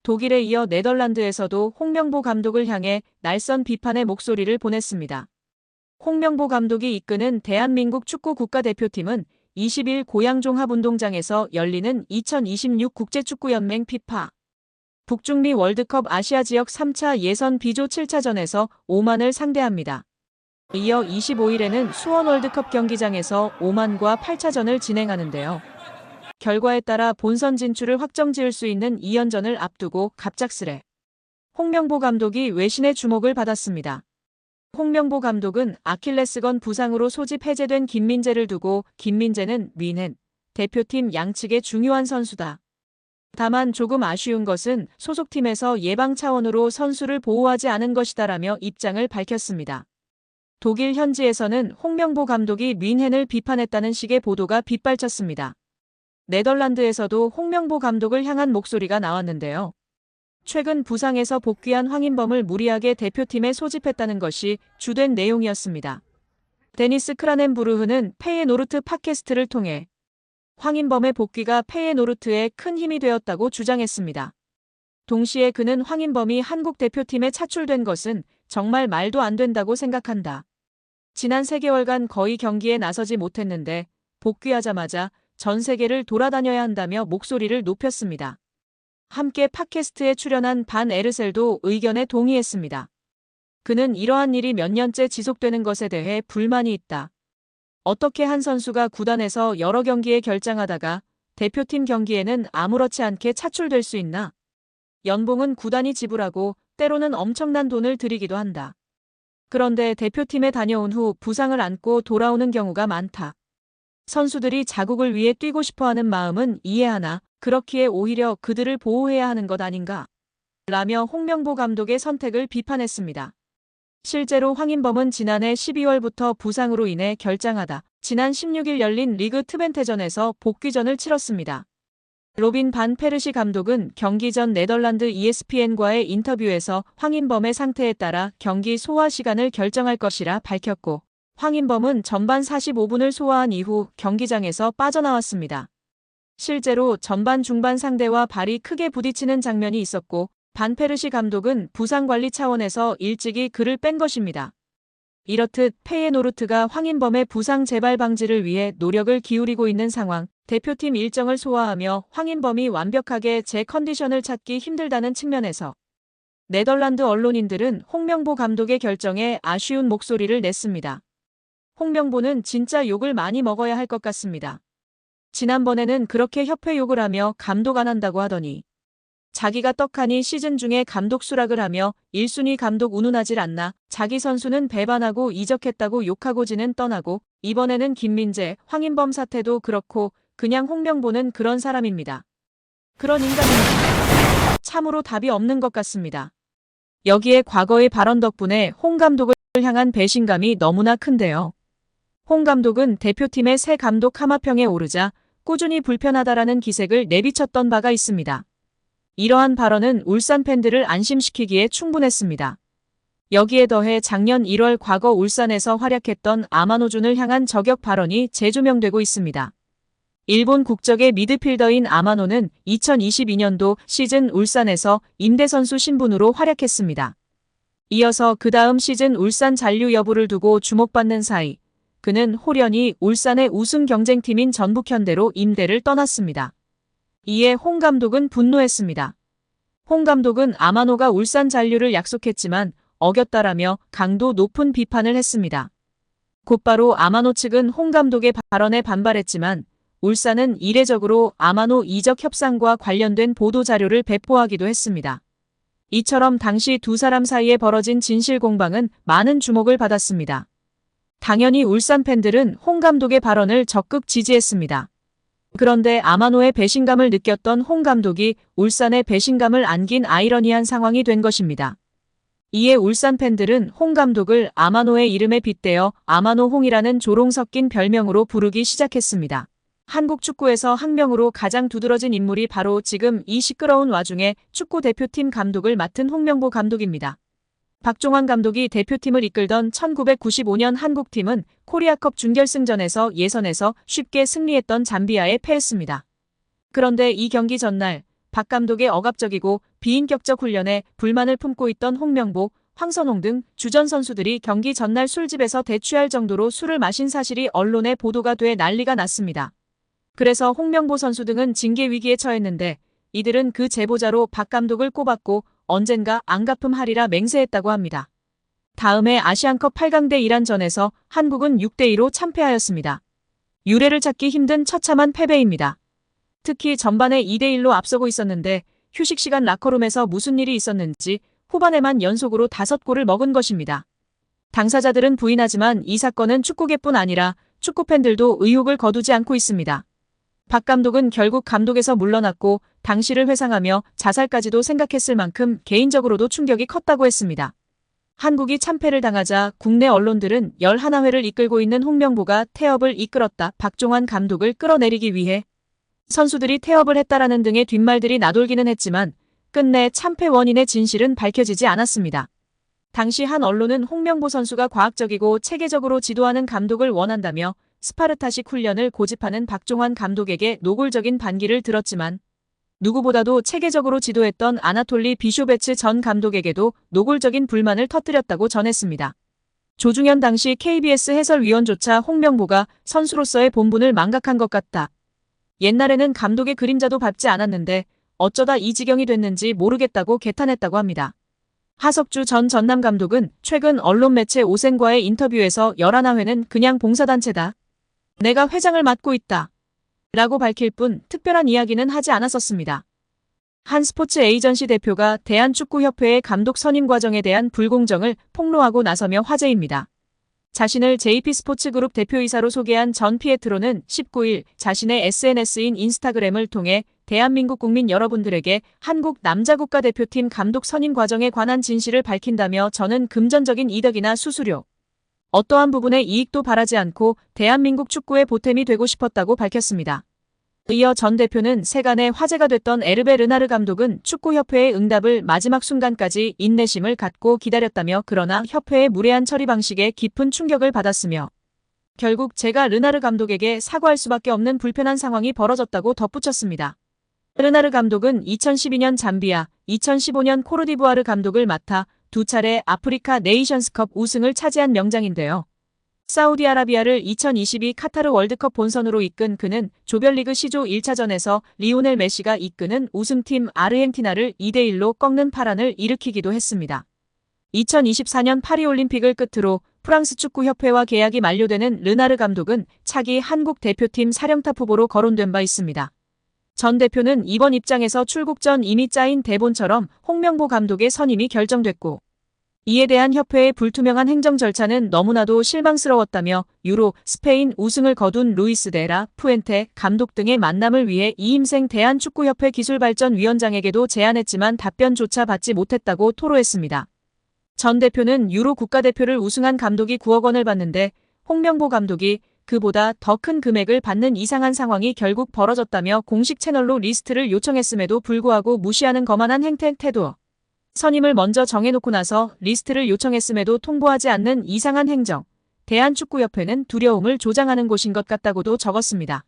독일에 이어 네덜란드에서도 홍명보 감독을 향해 날선 비판의 목소리를 보냈습니다. 홍명보 감독이 이끄는 대한민국 축구 국가대표팀은 20일 고양 종합운동장에서 열리는 2026 국제축구연맹 피파 북중미 월드컵 아시아 지역 3차 예선 B조 7차전에서 오만을 상대합니다. 이어 25일에는 수원 월드컵 경기장에서 오만과 8차전을 진행하는데요. 결과에 따라 본선 진출을 확정지을 수 있는 2연전을 앞두고 갑작스레 홍명보 감독이 외신의 주목을 받았습니다. 홍명보 감독은 아킬레스건 부상으로 소집 해제된 김민재를 두고 김민재는 뮌헨 대표팀 양측의 중요한 선수다. 다만 조금 아쉬운 것은 소속팀에서 예방 차원으로 선수를 보호하지 않은 것이다라며 입장을 밝혔습니다. 독일 현지에서는 홍명보 감독이 뮌헨을 비판했다는 식의 보도가 빗발쳤습니다. 네덜란드에서도 홍명보 감독을 향한 목소리가 나왔는데요. 최근 부상에서 복귀한 황인범을 무리하게 대표팀에 소집했다는 것이 주된 내용이었습니다. 데니스 크라넨부르흐는 페예노르트 팟캐스트를 통해 황인범의 복귀가 페예노르트에 큰 힘이 되었다고 주장했습니다. 동시에 그는 황인범이 한국 대표팀에 차출된 것은 정말 말도 안 된다고 생각한다. 지난 3개월간 거의 경기에 나서지 못했는데 복귀하자마자 전 세계를 돌아다녀야 한다며 목소리를 높였습니다. 함께 팟캐스트에 출연한 반 에르셀도 의견에 동의했습니다. 그는 이러한 일이 몇 년째 지속되는 것에 대해 불만이 있다. 어떻게 한 선수가 구단에서 여러 경기에 결장하다가 대표팀 경기에는 아무렇지 않게 차출될 수 있나? 연봉은 구단이 지불하고 때로는 엄청난 돈을 들이기도 한다. 그런데 대표팀에 다녀온 후 부상을 안고 돌아오는 경우가 많다. 선수들이 자국을 위해 뛰고 싶어하는 마음은 이해하나 그렇기에 오히려 그들을 보호해야 하는 것 아닌가? 라며 홍명보 감독의 선택을 비판했습니다. 실제로 황인범은 지난해 12월부터 부상으로 인해 결장하다 지난 16일 열린 리그 트벤테전에서 복귀전을 치렀습니다. 로빈 반 페르시 감독은 경기 전 네덜란드 ESPN과의 인터뷰에서 황인범의 상태에 따라 경기 소화 시간을 결정할 것이라 밝혔고 황인범은 전반 45분을 소화한 이후 경기장에서 빠져나왔습니다. 실제로 전반 중반 상대와 발이 크게 부딪히는 장면이 있었고 반 페르시 감독은 부상 관리 차원에서 일찍이 그를 뺀 것입니다. 이렇듯 페예노르트가 황인범의 부상 재발 방지를 위해 노력을 기울이고 있는 상황, 대표팀 일정을 소화하며 황인범이 완벽하게 제 컨디션을 찾기 힘들다는 측면에서 네덜란드 언론인들은 홍명보 감독의 결정에 아쉬운 목소리를 냈습니다. 홍명보는 진짜 욕을 많이 먹어야 할 것 같습니다. 지난번에는 그렇게 협회 욕을 하며 감독 안 한다고 하더니 자기가 떡하니 시즌 중에 감독 수락을 하며 1순위 감독 운운하질 않나 자기 선수는 배반하고 이적했다고 욕하고지는 떠나고 이번에는 김민재, 황인범 사태도 그렇고 그냥 홍명보는 그런 사람입니다. 그런 인간입니다. 참으로 답이 없는 것 같습니다. 여기에 과거의 발언 덕분에 홍 감독을 향한 배신감이 너무나 큰데요. 홍 감독은 대표팀의 새 감독 하마평에 오르자 꾸준히 불편하다라는 기색을 내비쳤던 바가 있습니다. 이러한 발언은 울산 팬들을 안심시키기에 충분했습니다. 여기에 더해 작년 1월 과거 울산에서 활약했던 아마노준을 향한 저격 발언이 재조명되고 있습니다. 일본 국적의 미드필더인 아마노는 2022년도 시즌 울산에서 임대선수 신분으로 활약했습니다. 이어서 그 다음 시즌 울산 잔류 여부를 두고 주목받는 사이 그는 홀연히 울산의 우승 경쟁팀인 전북현대로 임대를 떠났습니다. 이에 홍 감독은 분노했습니다. 홍 감독은 아마노가 울산 잔류를 약속했지만 어겼다라며 강도 높은 비판을 했습니다. 곧바로 아마노 측은 홍 감독의 발언에 반발했지만 울산은 이례적으로 아마노 이적 협상과 관련된 보도자료를 배포하기도 했습니다. 이처럼 당시 두 사람 사이에 벌어진 진실 공방은 많은 주목을 받았습니다. 당연히 울산 팬들은 홍 감독의 발언을 적극 지지했습니다. 그런데 아마노의 배신감을 느꼈던 홍 감독이 울산에 배신감을 안긴 아이러니한 상황이 된 것입니다. 이에 울산 팬들은 홍 감독을 아마노의 이름에 빗대어 아마노 홍이라는 조롱 섞인 별명으로 부르기 시작했습니다. 한국 축구에서 학명으로 가장 두드러진 인물이 바로 지금 이 시끄러운 와중에 축구 대표팀 감독을 맡은 홍명보 감독입니다. 박종환 감독이 대표팀을 이끌던 1995년 한국팀은 코리아컵 준결승전에서 예선에서 쉽게 승리했던 잠비아에 패했습니다. 그런데 이 경기 전날 박 감독의 억압적이고 비인격적 훈련에 불만을 품고 있던 홍명보, 황선홍 등 주전 선수들이 경기 전날 술집에서 대취할 정도로 술을 마신 사실이 언론에 보도가 돼 난리가 났습니다. 그래서 홍명보 선수 등은 징계 위기에 처했는데 이들은 그 제보자로 박 감독을 꼽았고 언젠가 안갚음하리라 맹세했다고 합니다. 다음해 아시안컵 8강 대 이란전에서 한국은 6대2로 참패하였습니다. 유례를 찾기 힘든 처참한 패배입니다. 특히 전반에 2대1로 앞서고 있었는데 휴식 시간 라커룸에서 무슨 일이 있었는지 후반에만 연속으로 5골을 먹은 것입니다. 당사자들은 부인하지만 이 사건은 축구계뿐 아니라 축구팬들도 의혹을 거두지 않고 있습니다. 박 감독은 결국 감독에서 물러났고 당시를 회상하며 자살까지도 생각했을 만큼 개인적으로도 충격이 컸다고 했습니다. 한국이 참패를 당하자 국내 언론들은 11회를 이끌고 있는 홍명보가 태업을 이끌었다. 박종환 감독을 끌어내리기 위해 선수들이 태업을 했다라는 등의 뒷말들이 나돌기는 했지만 끝내 참패 원인의 진실은 밝혀지지 않았습니다. 당시 한 언론은 홍명보 선수가 과학적이고 체계적으로 지도하는 감독을 원한다며 스파르타식 훈련을 고집하는 박종환 감독에게 노골적인 반기를 들었지만 누구보다도 체계적으로 지도했던 아나톨리 비쇼베츠 전 감독에게도 노골적인 불만을 터뜨렸다고 전했습니다. 조중현 당시 KBS 해설위원조차 홍명보가 선수로서의 본분을 망각한 것 같다. 옛날에는 감독의 그림자도 밟지 않았는데 어쩌다 이 지경이 됐는지 모르겠다고 개탄했다고 합니다. 하석주 전 전남 감독은 최근 언론 매체 오센과의 인터뷰에서 11회는 그냥 봉사단체다. 내가 회장을 맡고 있다. 라고 밝힐 뿐 특별한 이야기는 하지 않았었습니다. 한 스포츠 에이전시 대표가 대한축구협회의 감독 선임 과정에 대한 불공정을 폭로하고 나서며 화제입니다. 자신을 JP스포츠그룹 대표이사로 소개한 전 피에트로는 19일 자신의 SNS인 인스타그램을 통해 대한민국 국민 여러분들에게 한국 남자국가대표팀 감독 선임 과정에 관한 진실을 밝힌다며 저는 금전적인 이득이나 수수료, 어떠한 부분의 이익도 바라지 않고 대한민국 축구의 보탬이 되고 싶었다고 밝혔습니다. 이어 전 대표는 세간의 화제가 됐던 에르베 르나르 감독은 축구협회의 응답을 마지막 순간까지 인내심을 갖고 기다렸다며 그러나 협회의 무례한 처리 방식에 깊은 충격을 받았으며 결국 제가 르나르 감독에게 사과할 수밖에 없는 불편한 상황이 벌어졌다고 덧붙였습니다. 르나르 감독은 2012년 잠비아, 2015년 코르디부아르 감독을 맡아 두 차례 아프리카 네이션스컵 우승을 차지한 명장인데요. 사우디아라비아를 2022 카타르 월드컵 본선으로 이끈 그는 조별리그 C조 1차전에서 리오넬 메시가 이끄는 우승팀 아르헨티나를 2대1로 꺾는 파란을 일으키기도 했습니다. 2024년 파리올림픽을 끝으로 프랑스 축구협회와 계약이 만료되는 르나르 감독은 차기 한국 대표팀 사령탑 후보로 거론된 바 있습니다. 전 대표는 이번 입장에서 출국 전 이미 짜인 대본처럼 홍명보 감독의 선임이 결정됐고 이에 대한 협회의 불투명한 행정 절차는 너무나도 실망스러웠다며 유로, 스페인 우승을 거둔 루이스 데라 푸엔테 감독 등의 만남을 위해 이임생 대한축구협회 기술발전위원장에게도 제안했지만 답변조차 받지 못했다고 토로했습니다. 전 대표는 유로 국가대표를 우승한 감독이 9억 원을 받는데 홍명보 감독이 그보다 더 큰 금액을 받는 이상한 상황이 결국 벌어졌다며 공식 채널로 리스트를 요청했음에도 불구하고 무시하는 거만한 태도. 선임을 먼저 정해놓고 나서 리스트를 요청했음에도 통보하지 않는 이상한 행정. 대한축구협회는 두려움을 조장하는 곳인 것 같다고도 적었습니다.